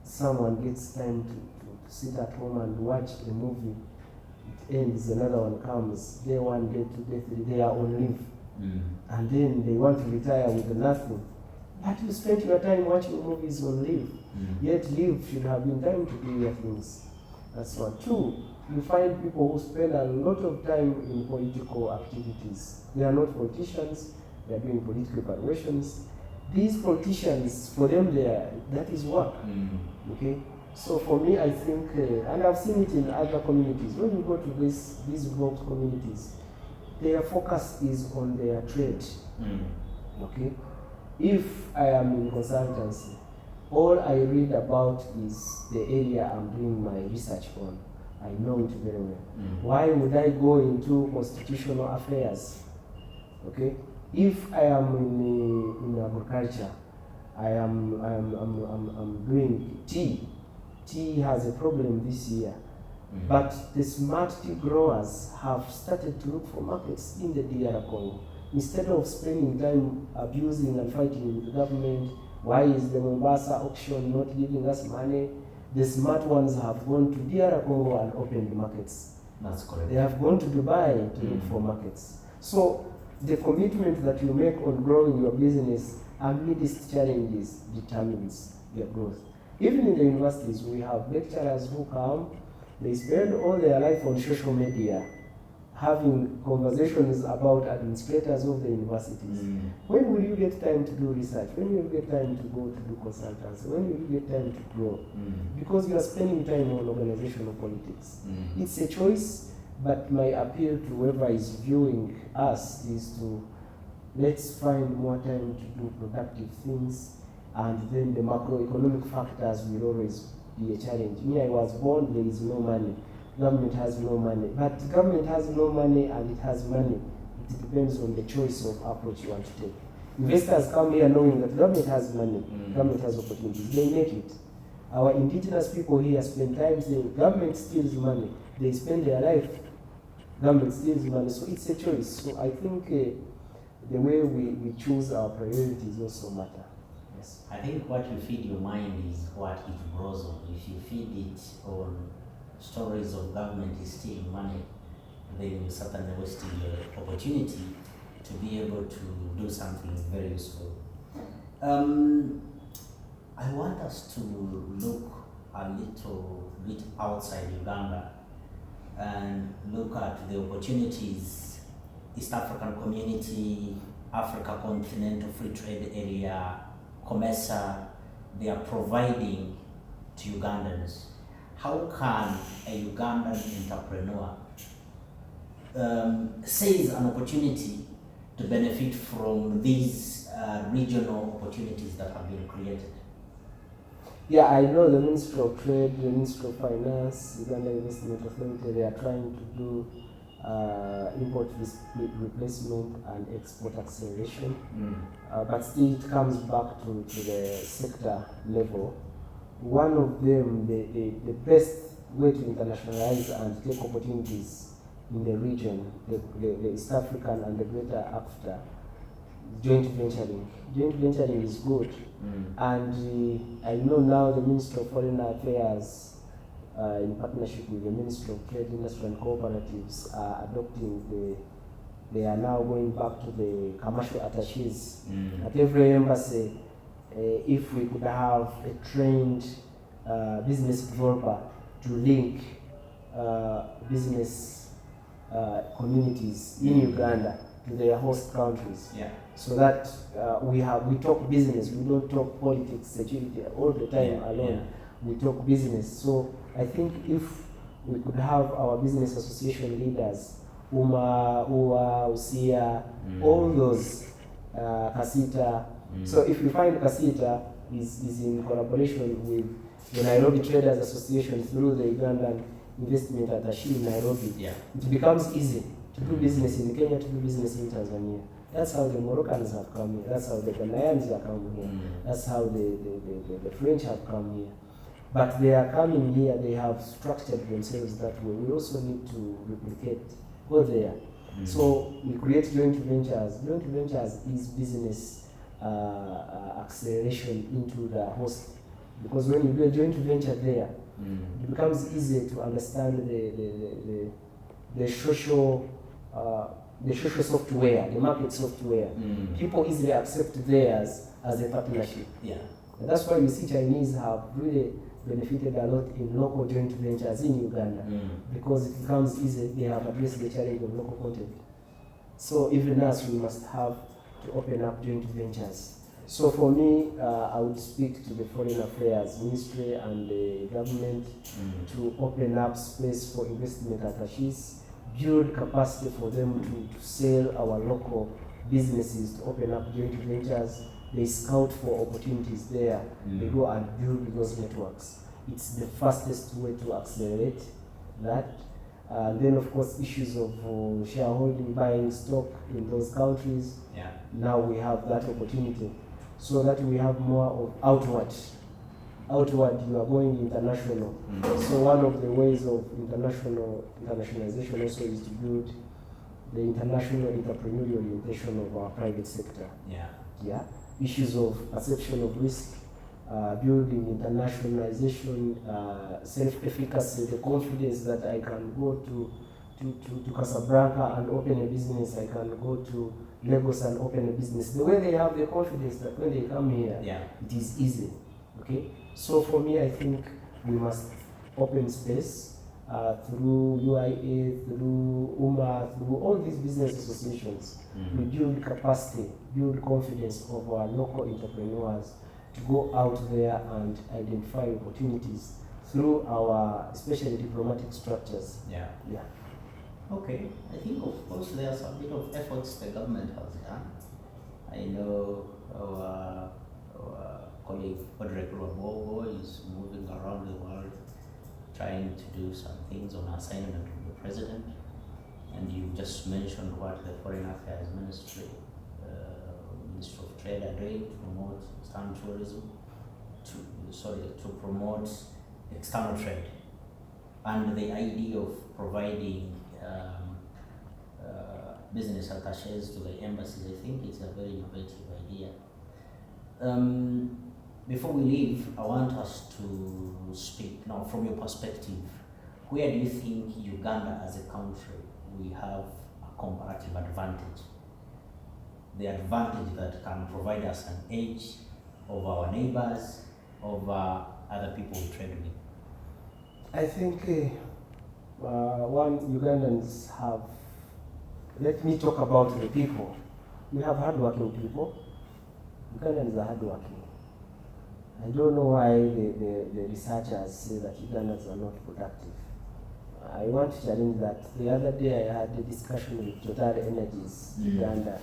someone gets time to sit at home and watch a movie. It ends, another one comes, day one, day two, day three, they are on leave. And then they want to retire with nothing. But you spent your time watching movies on leave. Yet leave should have been time to do your things. That's one. Two, you find people who spend a lot of time in political activities. They are not politicians, they are doing political evaluations. These politicians, for them, that is work. Okay? So for me, I think, and I've seen it in other communities, when you go to these remote communities, their focus is on their trade. Okay? If I am in consultancy, all I read about is the area I'm doing my research on. I know it very well. Why would I go into constitutional affairs? Okay? If I am in agriculture, I'm doing tea. Tea has a problem this year. But the smart tea growers have started to look for markets in the DR Congo. Instead of spending time abusing and fighting with the government, why is the Mombasa auction not giving us money? The smart ones have gone to DR Congo and opened markets. That's correct. They have gone to Dubai to look for markets. So the commitment that you make on growing your business amidst challenges determines your growth. Even in the universities, we have lecturers who come, they spend all their life on social media, having conversations about administrators of the universities. When will you get time to do research? When will you get time to go to do consultancy? When will you get time to grow? Because you are spending time on organizational politics. It's a choice, but my appeal to whoever is viewing us is to let's find more time to do productive things, and then the macroeconomic factors will always be a challenge. Me, I was born, there is no money. Government has no money. But government has no money and it has money. It depends on the choice of approach you want to take. Investors come here knowing that government has money, government has opportunities. They make it. Our indigenous people here spend time saying government steals money. They spend their life, government steals money. So it's a choice. So I think the way we choose our priorities also matter. Yes. I think what you feed your mind is what it grows on. If you feed it on stories of government is stealing money, then you certainly wasting your opportunity to be able to do something very useful. I want us to look a little bit outside Uganda and look at the opportunities East African Community, Africa Continental Free Trade Area, COMESA, they are providing to Ugandans. How can a Ugandan entrepreneur seize an opportunity to benefit from these regional opportunities that have been created? Yeah, I know the Ministry of Trade, the Ministry of Finance, Uganda Investment Authority, they are trying to do import replacement and export acceleration. But still it comes back to the sector level. One of them, the best way to internationalize and take opportunities in the region, the East African and the Greater Africa, joint venturing. Joint venturing is good. And I know now the Minister of Foreign Affairs in partnership with the Ministry of Trade, Industry and Cooperatives, are adopting they are now going back to the commercial attaches at every embassy. If we could have a trained business developer to link business communities in Uganda to their host countries, so that we talk business. We don't talk politics, security all the time alone. We talk business. So I think if we could have our business association leaders, UMA, UA, USIA, all those, Kasita. So if we find Kasita is in collaboration with the Nairobi Traders Association through the Ugandan Investment Attaché in Nairobi, it becomes easy to do business in Kenya, to do business in Tanzania. That's how the Moroccans have come here. That's how the Ghanaians have come here. That's how the French have come here. But they are coming here, they have structured themselves that way. We also need to replicate, go there. So we create joint ventures. Joint ventures is business acceleration into the host. Because when you do a joint venture there, it becomes easy to understand the social software, the market software. People easily accept theirs as a partnership. And that's why you see Chinese have really benefited a lot in local joint ventures in Uganda, because it becomes easy. They have addressed the challenge of local content. So even us, we must have to open up joint ventures. So for me, I would speak to the Foreign Affairs Ministry and the government to open up space for investment attaches, build capacity for them to sell our local businesses, to open up joint ventures. They scout for opportunities there. They go and build those networks. It's the fastest way to accelerate that. Then, of course, issues of shareholding, buying stock in those countries. Now we have that opportunity, so that we have more of outward. You are going international. So one of the ways of internationalization also is to build the international entrepreneurial orientation of our private sector. Issues of perception of risk, building internationalization, self-efficacy, the confidence that I can go to Casablanca and open a business, I can go to Lagos and open a business. The way they have the confidence that when they come here, it is easy. Okay? So for me, I think we must open space through UIA, through UMA, through all these business associations. We build capacity, build confidence of our local entrepreneurs to go out there and identify opportunities through our, especially diplomatic structures. Okay, I think of course there's a bit of efforts the government has done. I know our colleague Professor Abaho is moving around the world trying to do some things on assignment of the president. And you just mentioned what the Foreign Affairs Ministry, Ministry of Trade are doing to promote external tourism, to promote external trade. And the idea of providing business attaches to the embassies, I think it's a very innovative idea. Before we leave, I want us to speak now from your perspective. Where do you think Uganda as a country, we have a comparative advantage? The advantage that can provide us an edge over our neighbors, over other people we trade with? I think Ugandans have, let me talk about the people. We have hardworking people. Ugandans are hardworking. I don't know why the researchers say that Ugandans are not productive. I want to challenge that. The other day I had a discussion with Dar Energies, Uganda.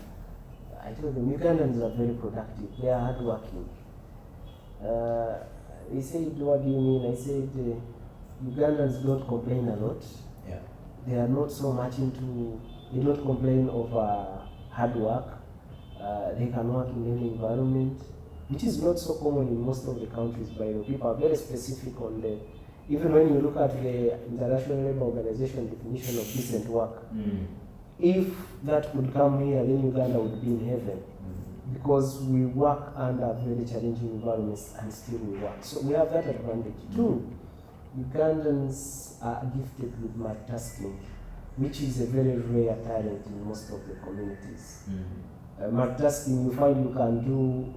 I told them Ugandans are very productive. They are hardworking. They said, what do you mean? I said, Ugandans don't complain a lot. They are not so much into, they don't complain over hard work. They can work in any environment, which is not so common in most of the countries, by the way. People are very specific on the, even when you look at the International Labour Organization definition of decent work, if that could come here, then Uganda would be in heaven. Because we work under very challenging environments and still we work. So we have that advantage. Two, Ugandans are gifted with multitasking, which is a very rare talent in most of the communities. Multitasking, you find you can do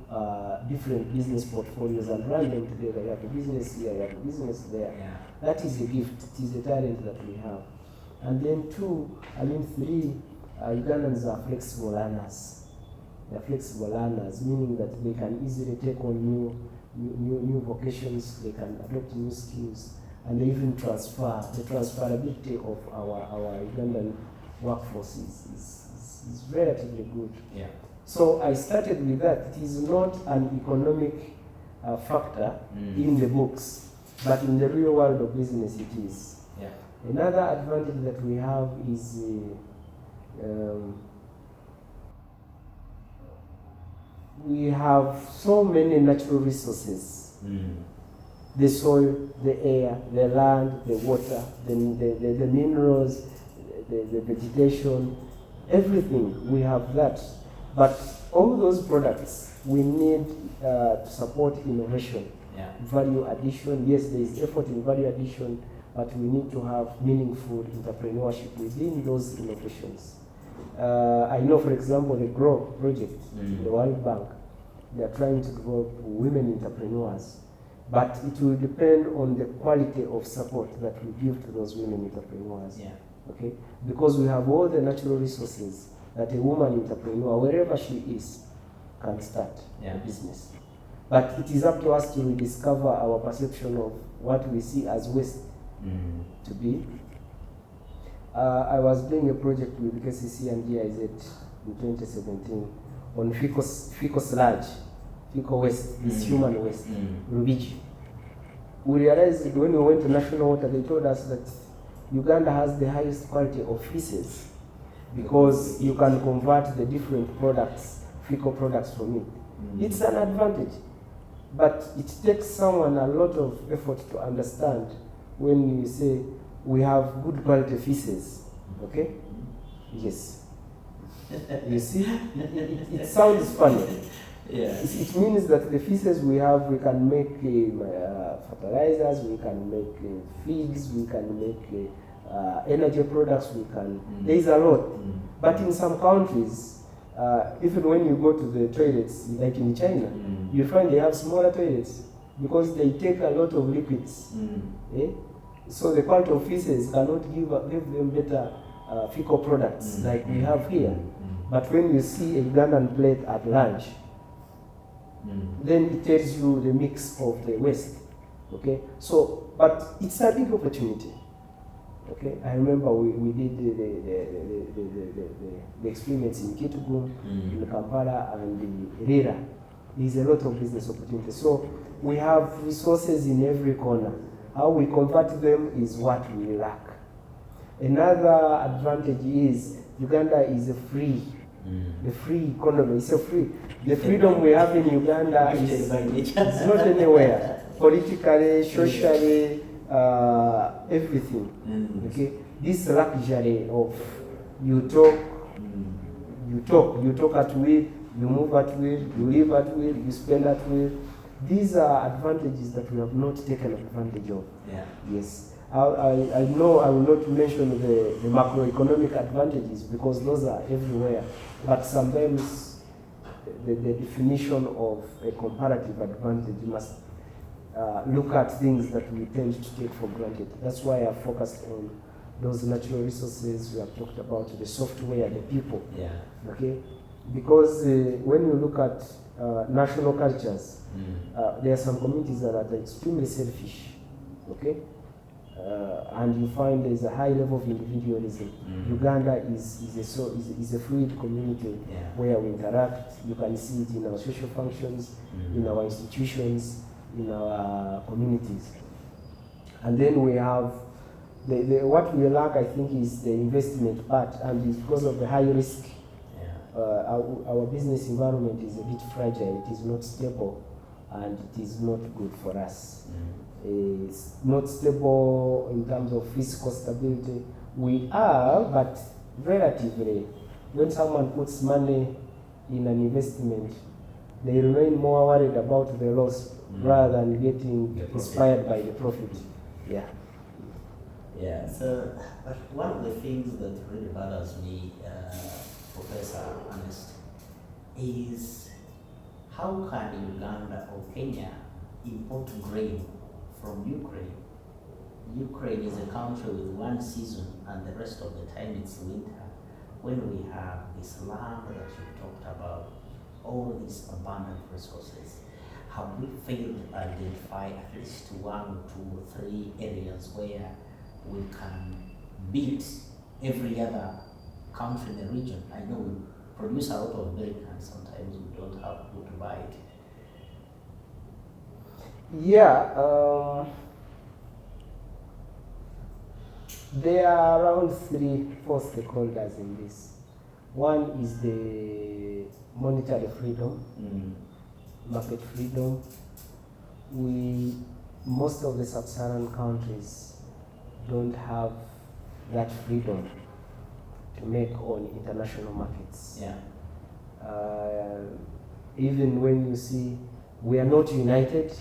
different business portfolios and run them together. You have a business here, you have a business there. Yeah. That is a gift. It is a talent that we have. And then three, Ugandans are flexible learners. They are flexible learners, meaning that they can easily take on new vocations, they can adopt new skills, and they even transfer. The transferability of our Ugandan workforce is relatively good. Yeah. So I started with that. It is not an economic factor in the books, but in the real world of business it is. Yeah. Another advantage that we have is we have so many natural resources. The soil, the air, the land, the water, the minerals, the vegetation, everything, we have that. But all those products, we need to support innovation, value addition. Yes, there is effort in value addition, but we need to have meaningful entrepreneurship within those innovations. I know, for example, the GROW project, the World Bank, they are trying to develop women entrepreneurs, but it will depend on the quality of support that we give to those women entrepreneurs. Yeah. Okay? Because we have all the natural resources that a woman entrepreneur, wherever she is, can start a business. But it is up to us to rediscover our perception of what we see as waste to be. I was doing a project with KCC and GIZ in 2017 on fecal sludge, fecal waste, this human waste, Rubiji. We realized when we went to National Water, they told us that Uganda has the highest quality of feces because you can convert the different products, fecal products from it. It's an advantage, but it takes someone a lot of effort to understand when you say we have good quality feces, okay? Yes. You see, it sounds funny. Yeah. It means that the feces we have, we can make fertilizers, we can make feeds, we can make energy products, we can, there is a lot. But in some countries, even when you go to the toilets, like in China, you find they have smaller toilets because they take a lot of liquids. So the quality of feces cannot give them better fecal products like we have here. But when you see a Ugandan plate at lunch, then it tells you the mix of the waste. Okay, so but it's a big opportunity. Okay, I remember we did the experiments in Kitgum, in Kampala, and Rira. There's a lot of business opportunities. So we have resources in every corner. How we convert them is what we lack. Another advantage is Uganda is a free economy. It's a free. The freedom we have in Uganda is not anywhere. Politically, socially, everything. Okay, this luxury of you talk at will, you move at will, you live at will, you spend at will. These are advantages that we have not taken advantage of. Yeah. Yes. I know I will not mention the macroeconomic advantages because those are everywhere. But sometimes the definition of a comparative advantage, you must look at things that we tend to take for granted. That's why I focused on those natural resources. We have talked about the software, the people. Yeah. Okay? Because when you look at national cultures, there are some communities that are extremely selfish. Okay? And you find there's a high level of individualism. Uganda is a fluid community where we interact. You can see it in our social functions, in our institutions, in our communities. And then we have what we lack, I think, is the investment part, and it's because of the high risk. Our business environment is a bit fragile. It is not stable, and it is not good for us. It's not stable in terms of fiscal stability. We are, but relatively, when someone puts money in an investment, they remain more worried about the loss rather than getting inspired by the profit. Yeah. Yeah, so but one of the things that really bothers me, Professor Ernest, is how can Uganda or Kenya import grain from Ukraine? Ukraine is a country with one season and the rest of the time it's winter. When we have this land that you talked about, all these abundant resources, have we failed to identify at least 1, 2, or 3 areas where we can beat every other country in the region? I know we produce a lot of milk and sometimes we don't have who to buy it. Yeah, there are around 3-4 stakeholders in this. One is the monetary freedom, market freedom. Most of the sub-Saharan countries don't have that freedom to make on international markets. Yeah. Even when you see we are not united,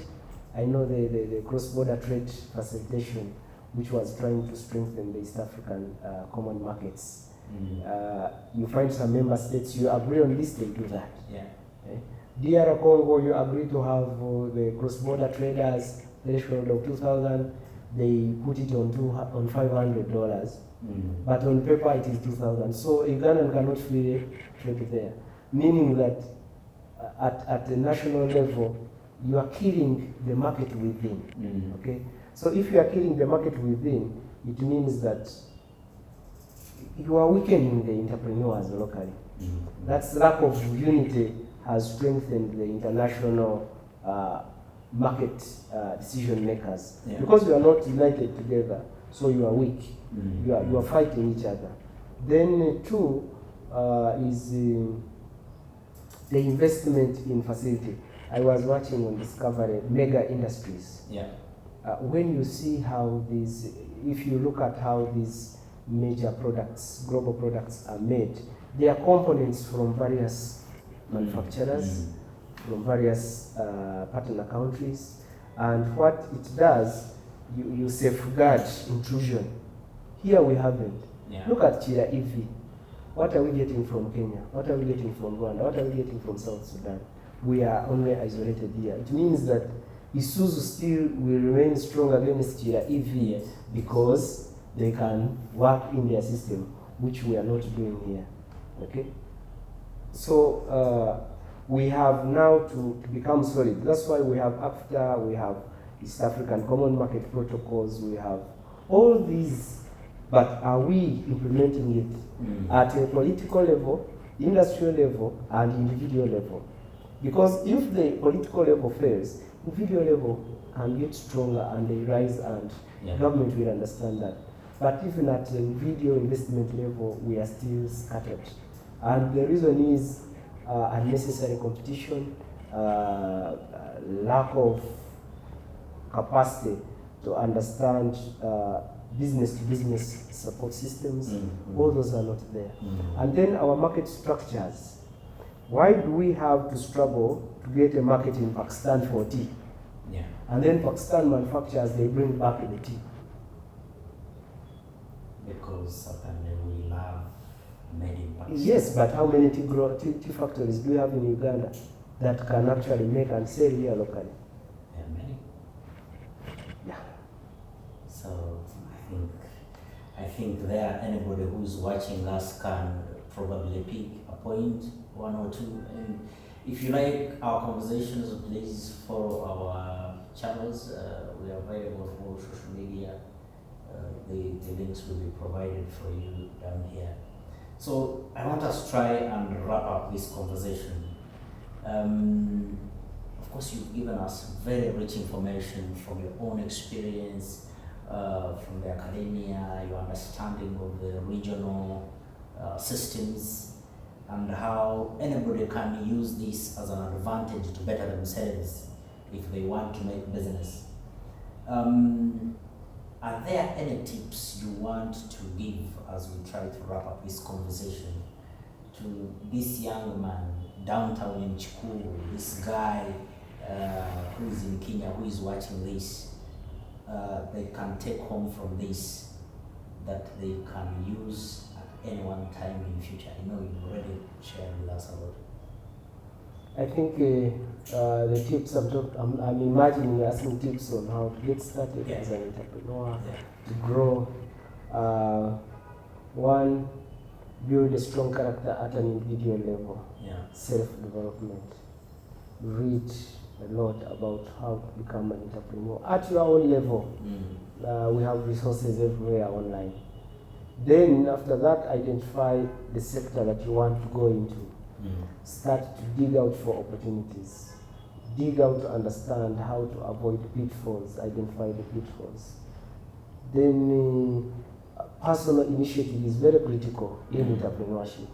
I know the cross-border trade facilitation, which was trying to strengthen the East African common markets. You find some member states, you agree on this, they do that. Yeah. DR Congo, you agree to have the cross-border traders, threshold of 2,000, they put it on $500, but on paper it is 2,000. So Ugandan cannot freely trade there, meaning that at the national level, you are killing the market within. Okay, so if you are killing the market within, it means that you are weakening the entrepreneurs locally. That's lack of unity has strengthened the international market decision makers, because you are not united together, so you are weak. You are fighting each other. Then two is the investment in facility. I was watching on Discovery mega industries. Yeah. When you see how these, if you look at how these major products, global products are made, they are components from various manufacturers, from various partner countries, and what it does, you safeguard intrusion. Here we haven't. Yeah. Look at Chira EV. What are we getting from Kenya? What are we getting from Rwanda? What are we getting from South Sudan? We are only isolated here. It means that Isuzu still will remain strong against Chira EV because they can work in their system, which we are not doing here. Okay? So we have now to become solid. That's why we have AFTA, we have East African Common Market Protocols, we have all these, but are we implementing it at a political level, industrial level, and individual level? Because if the political level fails, individual level can get stronger and they rise, and government will understand that. But even at the individual investment level, we are still scattered. And the reason is unnecessary competition, lack of capacity to understand business-to-business support systems. All those are not there. And then our market structures. Why do we have to struggle to get a market in Pakistan for tea? Yeah. And then Pakistan manufacturers, they bring back the tea. Because certainly we love made in Pakistan. Yes, but how many tea factories do we have in Uganda that can actually make and sell here locally? There are many. Yeah. So I think there anybody who's watching us can probably pick a point, 1 or 2. And if you like our conversations, please follow our channels. We are available for social media. The links will be provided for you down here. So I want us to try and wrap up this conversation. Of course, you've given us very rich information from your own experience, from the academia, your understanding of the regional systems, and how anybody can use this as an advantage to better themselves if they want to make business. Are there any tips you want to give as we try to wrap up this conversation to this young man downtown in Chikuru, this guy who is in Kenya, who is watching this? they can take home from this that they can use at any one time in the future? I know you've already shared with us about it. I think the tips I'm imagining you're asking tips on how to get started as an entrepreneur, to grow. One, build a strong character at an individual level. Self-development. Read a lot about how to become an entrepreneur at your own level. We have resources everywhere online. Then after that, identify the sector that you want to go into. Start to dig out for opportunities. Dig out to understand how to avoid pitfalls, identify the pitfalls. Then personal initiative is very critical in entrepreneurship.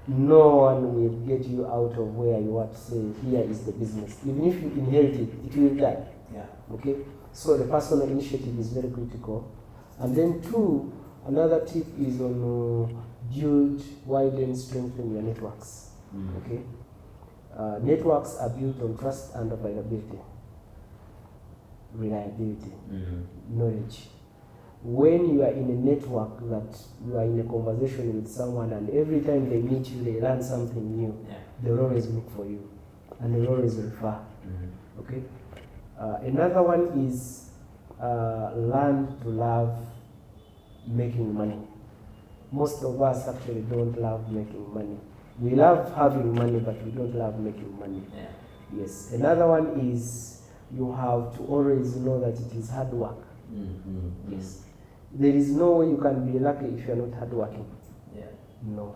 No one will get you out of where you want to say, here is the business. Even if you inherit it, it will die. Okay? So the personal initiative is very critical. And then two, another tip is on build, widen, strengthen your networks. Okay? Networks are built on trust and availability, reliability, knowledge. When you are in a network that you are in a conversation with someone and every time they meet you, they learn something new, they'll always look for you and they'll always refer. Okay? Another one is learn to love making money. Most of us actually don't love making money. We love having money, but we don't love making money. Yes. Another one is you have to always know that it is hard work. Yes. There is no way you can be lucky if you are not hardworking. No.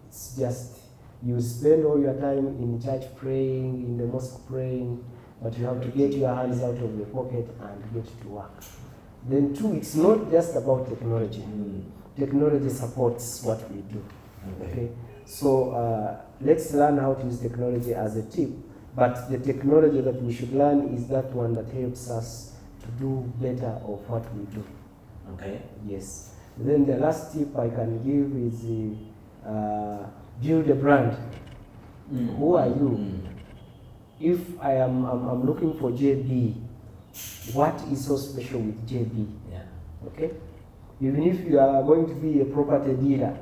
It's just you spend all your time in church praying, in the mosque praying, but you have to get your hands out of your pocket and get to work. Then two, it's not just about technology. Technology supports what we do. Okay? So let's learn how to use technology as a tip, but the technology that we should learn is that one that helps us to do better of what we do. Okay. Yes. Then the last tip I can give is build a brand. Who are you? If I'm looking for JB, what is so special with JB? Okay. Even if you are going to be a property dealer,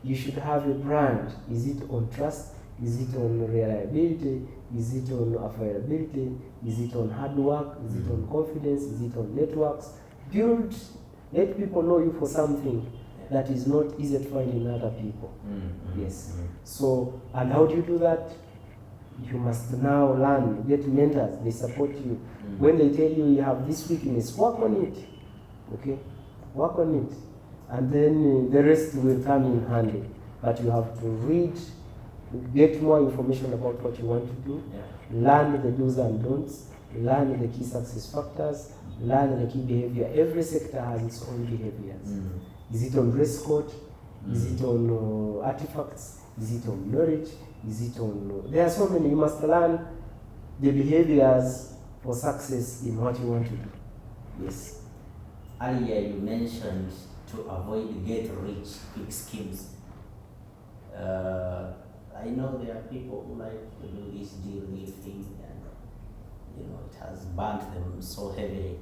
you should have a brand. Is it on trust? Is it on reliability? Is it on availability? Is it on hard work? Is it on confidence? Is it on networks? Build, let people know you for something that is not easy to find in other people. Yes. So, and how do you do that? You must now learn, get mentors, they support you. When they tell you you have this weakness, work on it. Okay? Work on it. And then the rest will come in handy. But you have to read, get more information about what you want to do, learn the do's and don'ts, learn the key success factors, learn the key behavior. Every sector has its own behaviors. Is it on dress code? Is it on artifacts? Is it on knowledge? Is it on... there are so many. You must learn the behaviors for success in what you want to do. Yes. Earlier you mentioned to avoid get-rich-quick schemes. I know there are people who like to do this deal thing, and it has burnt them so heavily.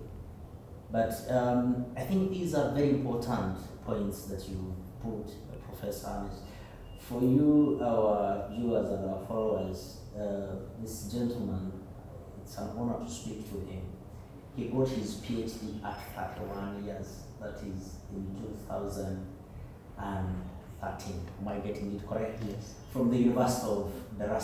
But I think these are very important points that you put, Professor Ernest. For you, our viewers and our followers, this gentleman, it's an honor to speak to him. He got his PhD at 31 years, that is in 2013. Am I getting it correct? Yes. From the University of Dar,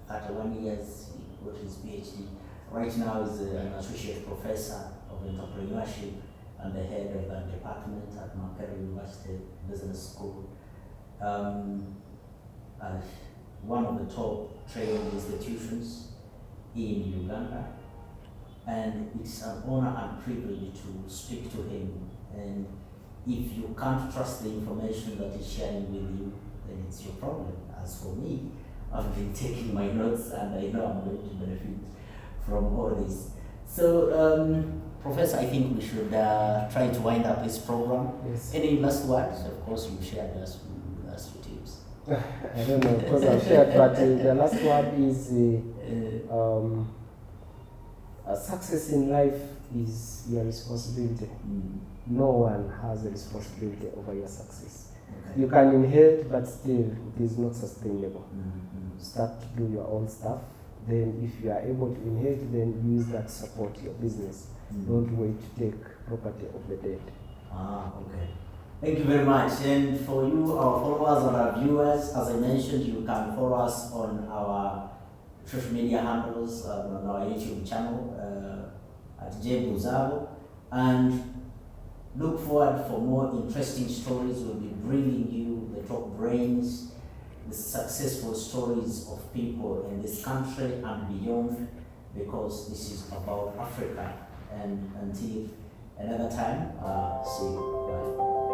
31 years, he got his PhD. Right now is an associate professor of entrepreneurship and the head of the department at Makerere University Business School. One of the top training institutions in Uganda. And it's an honor and privilege to speak to him. And if you can't trust the information that he's sharing with you, then it's your problem. As for me, I've been taking my notes and I know I'm going to benefit from all this. So, Professor, I think we should try to wind up this program. Yes. Any last words? Of course, you shared us your tips. I don't know, because I've shared, but the last word is Success in life is your responsibility. No one has a responsibility over your success. Okay. You can inherit, but still it is not sustainable. Start to do your own stuff. Then if you are able to inherit, then use that to support your business. Don't wait to take property of the dead. Okay. Thank you very much. And for you, our followers and our viewers, as I mentioned, you can follow us on our social media handles, on our YouTube channel at JBuzabo, and look forward for more interesting stories. We'll be bringing you the top brains, the successful stories of people in this country and beyond, because this is about Africa. And until another time, see you. Bye.